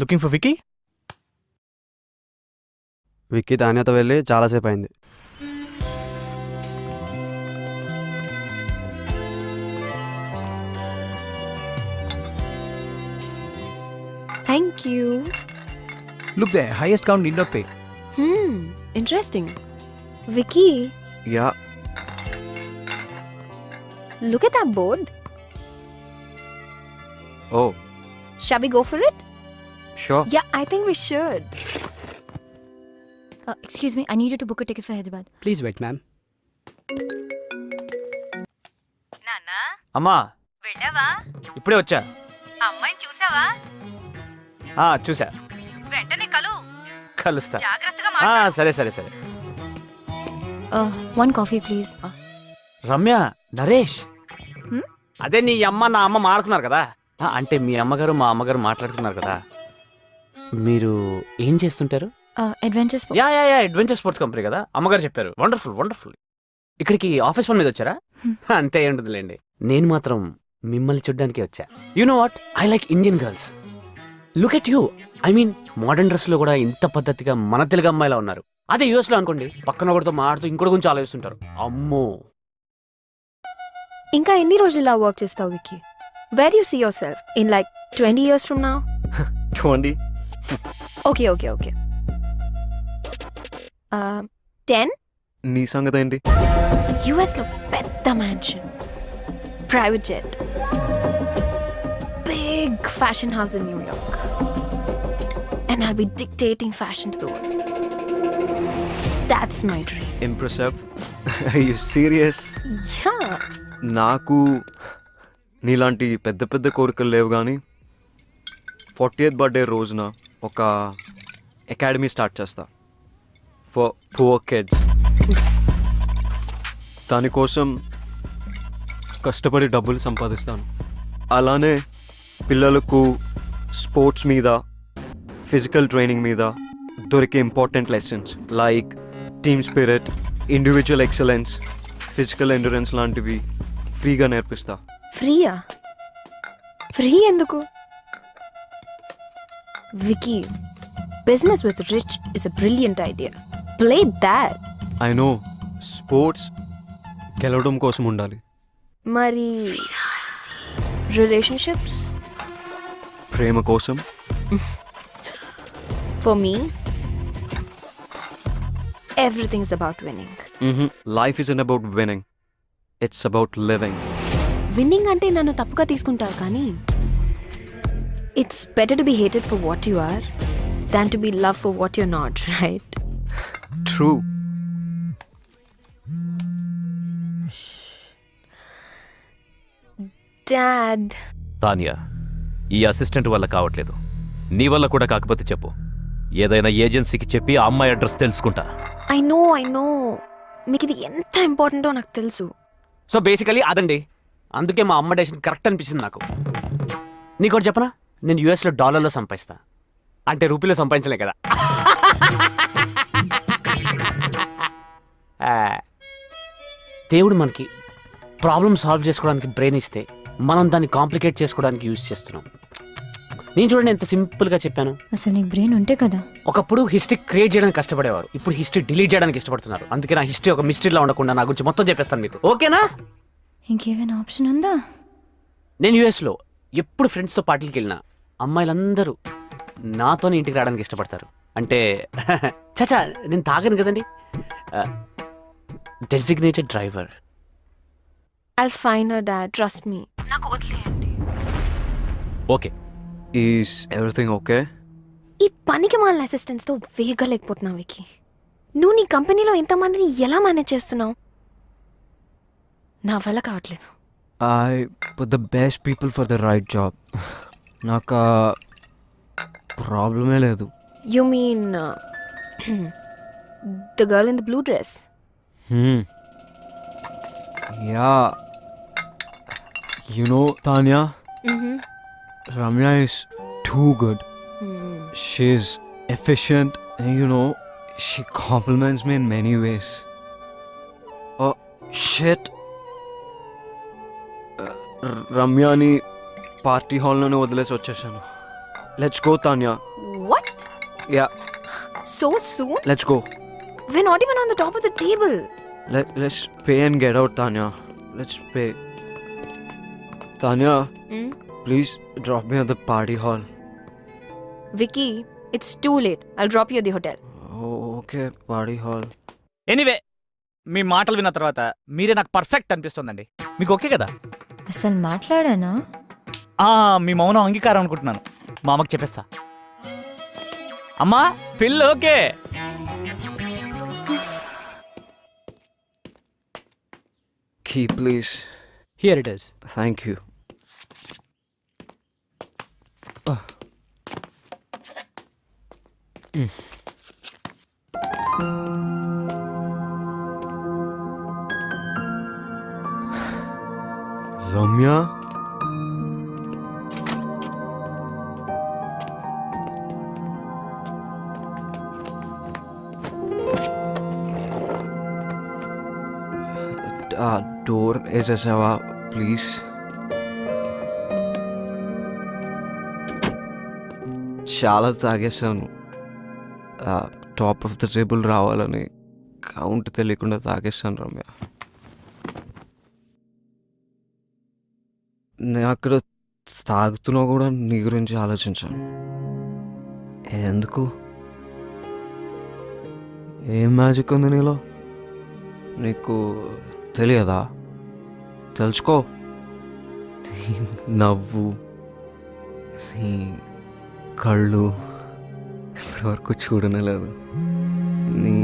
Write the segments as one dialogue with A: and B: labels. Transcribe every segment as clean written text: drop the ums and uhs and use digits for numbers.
A: Looking for Vicky.
B: Vicky తాన్యతో వెళ్ళి చాలాసేపు అయింది.
C: Thank you.
A: Look there, highest count need not pay.
C: Interesting. Vicky,
B: yeah
C: look at that board.
B: Oh
C: Shall we go for it?
B: Sure.
C: Yeah, I think we should.
D: Excuse me, I need you to book a ticket for Hyderabad.
A: Please wait, ma'am.
E: నాన్నా
F: అమ్మా
E: వెళ్ళావా?
F: ఇప్పుడే వచ్చా.
E: అమ్మాయిని చూసావా?
F: చూసా.
E: వెంటనే
F: కలుస్తా.
E: జాగ్రత్తగా మాట్లాడు.
F: సరే సరే సరే.
D: One coffee, please.
F: Ramya, Naresh,
D: Hmm?
F: అదే నీ అమ్మ నా అమ్మ మాట్లాడుకున్నారు కదా. అంటే మీ అమ్మగారు మా అమ్మగారు మాట్లాడుకున్నారు కదా. మీరు ఏం చేస్తుంటారు?
D: Adventure sport.
F: Yeah yeah yeah adventure sports company కదా, అమ్మగారు చెప్పారు. Wonderful wonderful. ఇక్కడికి ఆఫీస్ పని మీద వచ్చారా? అంతే ఉండదులేండి. నేను మాత్రం మిమ్మల్ని చూడ్డానికి వచ్చా. You know what, I like Indian girls. Look at you. I mean modern dress లో కూడా ఇంత పద్ధతిగా మన తెలుగు అమ్మాయిలా ఉన్నారు. అదే యూఎస్ లో అనుకోండి, పక్కన ఒకటితో మాడుతూ ఇంకోటి గురించి ఆలోచిస్తుంటారు. అమ్మో.
C: ఇంకా ఎన్ని రోజులు ఇలా వర్క్ చేస్తావు Vicky? Where do you see yourself? In like 20 years from now?
B: 20.
C: Okay. 10?
B: నీ సంగతి ఏంటి?
C: US లో పెద్ద mansion, private jet, big fashion house in న్యూయార్క్, and I'll be dictating fashion to the world. That's my dream.
B: Impressive. You serious?
C: Yeah.
B: నాకు నీలాంటి పెద్ద పెద్ద కోరికలు లేవు, కానీ 40th బర్త్డే రోజున ఒక అకాడమీ స్టార్ట్ చేస్తా ఫర్ పువర్ కిడ్స్. దానికోసం కష్టపడి డబ్బులు సంపాదిస్తాను. అలానే పిల్లలకు స్పోర్ట్స్ మీద, ఫిజికల్ ట్రైనింగ్ మీద దొరికే important lessons like team spirit, individual excellence, physical endurance లాంటివి ఫ్రీగా నేర్పిస్తా.
C: ఫ్రీయా? ఫ్రీ ఎందుకు? Vicky, business with rich is a brilliant idea. Play that.
B: I know, sports గెలవడం కోసం ఉండాలి.
C: మరి relationships?
B: ప్రేమ కోసం.
C: For me, everything is about winning.
B: Life isn't about winning, it's about living.
C: Winning అంటే నన్ను తప్పుగా తీసుకుంటారు, కానీ it's better to be hated for what you are than to be love for what you not, right?
B: True.
C: Dad,
G: Tania, ఈ assistant వల్ల కావట్లేదు. నీ వల్ల కూడా కాకపోతే చెప్పు, ఏదైనా ఏజెన్సీకి చెప్పి ఆ అమ్మాయి అడ్రస్ తెలుసుకుంటా.
C: ఐ నో మీకు ఇది ఎంత ఇంపార్టెంటో నాకు తెలుసు.
F: సో బేసికలీ అదండి. అందుకే మా అమ్మ డెసిషన్ కరెక్ట్ అనిపించింది నాకు. నీకోటి చెప్పనా, నేను యూఎస్లో డాలర్లో సంపాదిస్తా, అంటే రూపీలో సంపాదించలే కదా. దేవుడు మనకి ప్రాబ్లమ్ సాల్వ్ చేసుకోవడానికి బ్రెయిన్ ఇస్తే మనం దాన్ని కాంప్లికేట్ చేసుకోవడానికి యూజ్ చేస్తున్నాం. నేను చూడండి ఎంత సింపుల్గా చెప్పాను.
D: అసలు నీకు బ్రెయిన్ ఉంటే కదా.
F: ఒకప్పుడు హిస్టరీ క్రియేట్ చేయడానికి కష్టపడేవారు, ఇప్పుడు హిస్టరీ డిలీట్ చేయడానికి ఇష్టపడుతున్నారు. అందుకే నా హిస్టరీ ఒక మిస్టరీలా ఉండకుండా నా గురించి మొత్తం చెప్పేస్తాను మీకు, ఓకేనా?
D: ఇంకేమైనా ఆప్షన్ ఉందా?
F: నేను యూఎస్లో ఎప్పుడు ఫ్రెండ్స్తో పార్టీకి వెళ్ళినా అమ్మాయిలందరూ నాతోనే ఇంటికి రావడానికి ఇష్టపడతారు. అంటే చచా, నేను తాగను కదండి. Designated driver.
C: I'll find her, dad, trust me. నాకు వదిలేయండి.
G: ఓకే.
B: Is everything okay?
C: ఈ పనికి మాలిన అసిస్టెంట్స్తో వేగలేకపోతున్నావు విక్కీ. నువ్వు నీ కంపెనీలో ఎంతమందిని ఎలా మేనేజ్ చేస్తున్నావు? నా వల్ల కావట్లేదు.
B: I put the best people for the right job. నాకు ప్రాబ్లమే లేదు.
C: You mean the girl in the blue dress?
B: Yeah, you know Tanya,
C: Mm-hmm.
B: Ramya is too good. She's efficient and you know, she compliments me in many ways. Oh shit. రమ్యాని party హాల్లోనే వదిలేసి వచ్చేసాను. Let's go, Tanya.
C: What?
B: Yeah,
C: So soon?
B: let's go.
C: We're not even on the top of the table.
B: Let's pay and get out, Tanya. Let's pay. Tanya,
C: Hmm?
B: please drop me at the party hall.
C: Vicky, it's too late. I'll drop you at the hotel.
B: Oh, okay, party hall.
F: Anyway మీ మాటలు విన్న తర్వాత మీరే నాకు perfect అనిపిస్తుందండి. మీకు okay కదా?
D: అసలు మాట్లాడానా?
F: మీ మౌనం అంగీకారం అనుకుంటున్నాను. మా అమ్మకి చెప్పేస్తా. అమ్మా పిల్ల okay.
B: Key, please.
F: Here it is.
B: Thank you. Ramya? Door వేసేసావా ప్లీజ్? చాలా తాగేసాను. టాప్ ఆఫ్ ద టేబుల్ రావాలని కౌంట్ తెలియకుండా తాగేసాను రమ్య. నేను అక్కడ తాగుతున్నా కూడా నీ గురించి ఆలోచించాను. ఎందుకు? ఏం మ్యాజిక్ ఉంది నీలో? నీకు తెలియదా? తెలుసుకో. నీ నవ్వు, నీ కళ్ళు ఇప్పటివరకు చూడనే లేదు. నీ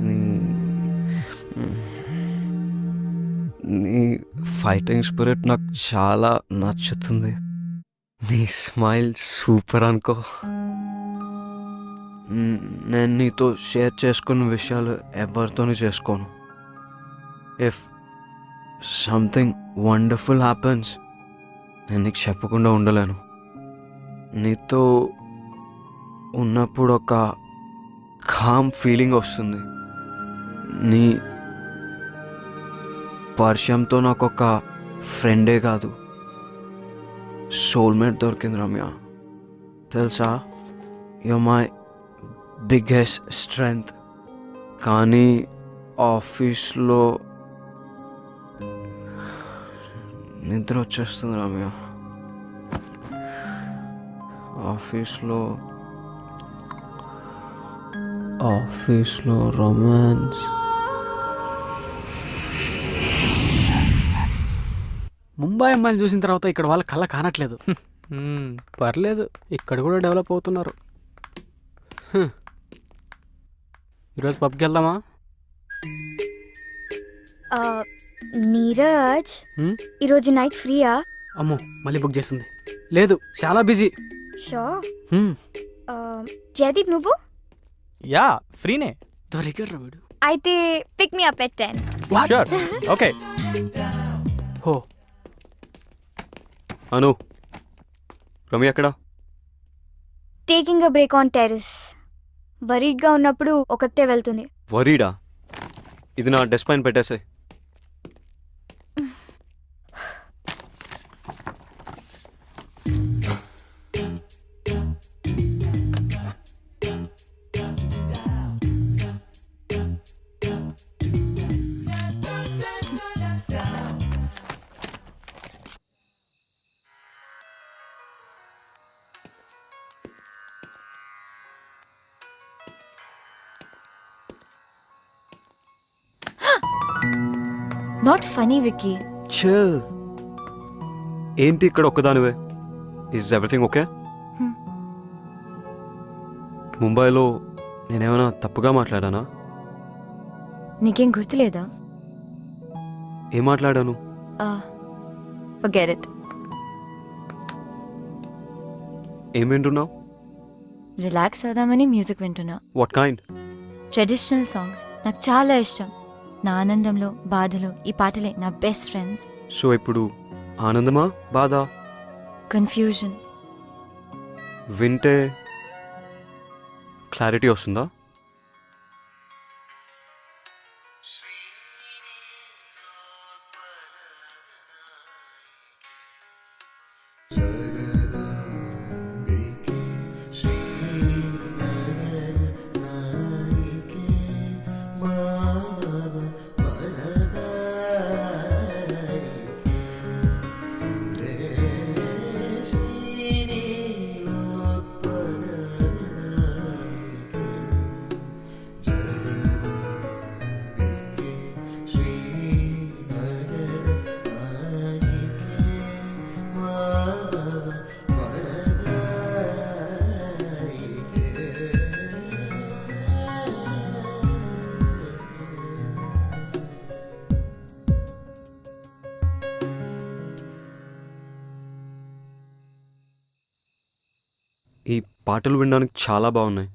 B: నీ నీ ఫైటింగ్ స్పిరిట్ నాకు చాలా నచ్చుతుంది. నీ స్మైల్ సూపర్ అనుకో. నేను నీతో షేర్ చేసుకున్న విషయాలు ఎవరితోనూ చేసుకోను. ఇఫ్ సంథింగ్ వండర్ఫుల్ హ్యాపెన్స్ నేను నీకు చెప్పకుండా ఉండలేను. నీతో ఉన్నప్పుడు ఒక కామ్ ఫీలింగ్ వస్తుంది. నీ పరిచయంతో నాకు ఒక ఫ్రెండే కాదు, సోల్మేట్ దొరికింది రమ్య. తెలుసా, యు మై బిగ్గెస్ట్ స్ట్రెంగ్త్. కానీ ఆఫీస్లో నిద్ర వచ్చేస్తుంది రమ్య. ఆఫీస్లో రొమాన్స్.
H: ముంబై అమ్మాయిలు చూసిన తర్వాత ఇక్కడ వాళ్ళ కళ్ళ కానట్లేదు. పర్లేదు, ఇక్కడ కూడా డెవలప్ అవుతున్నారు. ఈరోజు పబ్కి వెళ్దామా?
I: నీరజ్,
H: హ్మ్?
I: ఈరోజు నైట్ ఫ్రీయా?
H: అమ్మో, మళ్ళీ బుక్ చేస్తుంది. లేదు, చాలా బిజీ.
I: షో. జయదీప్, నువ్వు?
F: యా ఫ్రీనే.
H: దొరికాడు వీడు.
I: అయితే pick me up at 10.
F: Sure okay.
H: హో,
B: అను, రమ్య ఎక్కడ?
I: Taking a break on terrace. వరీడ్గా ఉన్నప్పుడు ఒకతే వెళ్తుంది.
B: వరీడా? ఇది నా డెస్క్ పైన పెట్టేసాయి.
D: Not funny Vicky.
B: చిల్. ఏంటి ఇక్కడ ఒక్కదానివే? Is everything okay? ముంబైలో నేనేమైనా తప్పుగా మాట్లాడానా?
D: నీకేం గుర్తులేదా?
B: ఏం మాట్లాడాను?
D: Forget it.
B: ఏం వింటున్నావు?
D: రిలాక్స్ అవుదామని మ్యూజిక్ వింటున్నా.
B: What kind?
D: ట్రెడిషనల్ సాంగ్స్ నాకు చాలా ఇష్టం. నా ఆనందంలో, బాధలో ఈ పాటలే నా బెస్ట్ ఫ్రెండ్స్.
B: సో ఇప్పుడు ఆనందమా, బాధ?
D: కన్ఫ్యూజన్.
B: వింటే క్లారిటీ వస్తుందా? ఈ పాటలు వినడానికి చాలా బాగున్నాయి.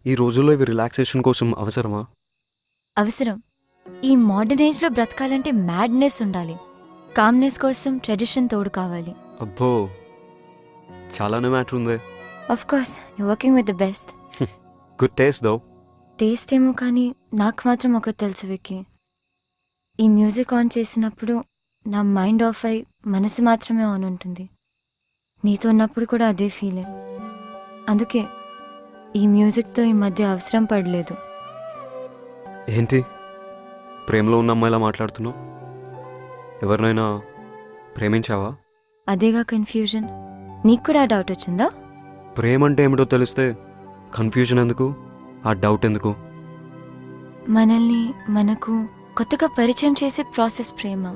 B: ఈ రోజుల్లో ఇవి రిలాక్సేషన్ కోసం అవసరమా?
D: అవసరం. ఈ మోడర్న్ ఏజ్లో బ్రతకాలంటే మ్యాడ్నెస్ ఉండాలి. కామ్నెస్ కోసం ట్రెడిషన్ తోడు కావాలి.
B: అబ్బో, చాలానే మ్యాటర్ ఉంది.
D: Of course you working with the best.
B: Good taste though.
D: Taste ఏమో కానీ నాకు మాత్రం ఒకటి తెలుసు విక్కీ. ఈ మ్యూజిక్ ఆన్ చేసినప్పుడు నా మైండ్ ఆఫ్ అయి మనసు మాత్రమే ఆన్ ఉంటుంది. నీతో ఉన్నప్పుడు కూడా అదే ఫీలింగ్. అందుకే ఈ మ్యూజిక్తో ఈ మధ్య అవసరం పడలేదు.
B: ఏంటి ప్రేమలో ఉన్న అమ్మాయిలా మాట్లాడుతున్నావు? ఎవరినైనా ప్రేమించావా?
D: అదేగా కన్ఫ్యూజన్. నీకు కూడా ఆ డౌట్ వచ్చిందా?
B: ప్రేమ అంటే ఏమిటో తెలిస్తే కన్ఫ్యూజన్ ఎందుకు, ఆ డౌట్ ఎందుకు?
D: మనల్ని మనకు కొత్తగా పరిచయం చేసే ప్రాసెస్ ప్రేమ.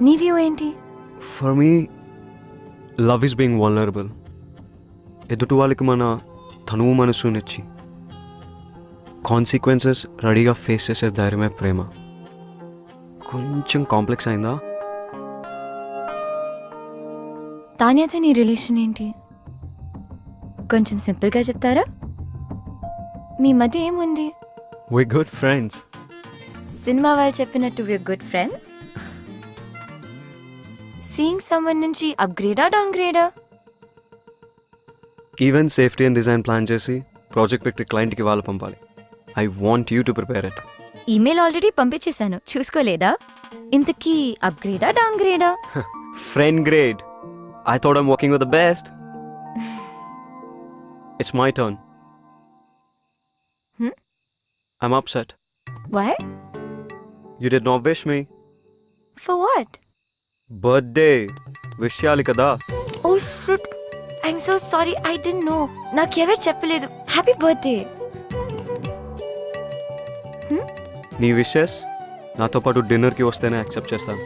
D: నీ వ్యూ ఏంటి?
B: For me love is being vulnerable. ఎదుటి వాళ్ళకి మన తనువు మనసునిచ్చి కాన్సిక్వెన్సెస్ రెడీగా ఫేస్ చేసే ధైర్యమే ప్రేమ. కొంచెం కాంప్లెక్స్ అయిందా?
D: తాన్యాతో నీ రిలేషన్ ఏంటి? కొంచెం సింపుల్గా చెప్తారా? మీ మధ్య ఏముంది?
B: We good friends.
D: సినిమా వాళ్ళు చెప్పినట్టు we are good friends. Seeing someone నుంచి అప్గ్రేడా డౌన్గ్రేడా?
B: Event safety and design plan చేసి ప్రాజెక్ట్ విక్టరీ క్లయింట్కి వాళ్ళు పంపాలి. I want you to prepare it.
D: Email already పంపించేశాను, చూసుకోలేదా? ఇంతకీ అప్గ్రేడా డౌన్గ్రేడా?
B: Friend grade. I thought I'm working with the best. It's my turn. I'm upset.
D: Why?
B: You did not wish me.
D: For what?
B: Birthday. Wish చేయాలి కదా.
D: Oh shit. I'm so sorry. I didn't know. నాకెవరు చెప్పలేదు. Happy birthday.
B: నీ wishes నాతో పాటు డిన్నర్కి వస్తేనే accept చేస్తాను.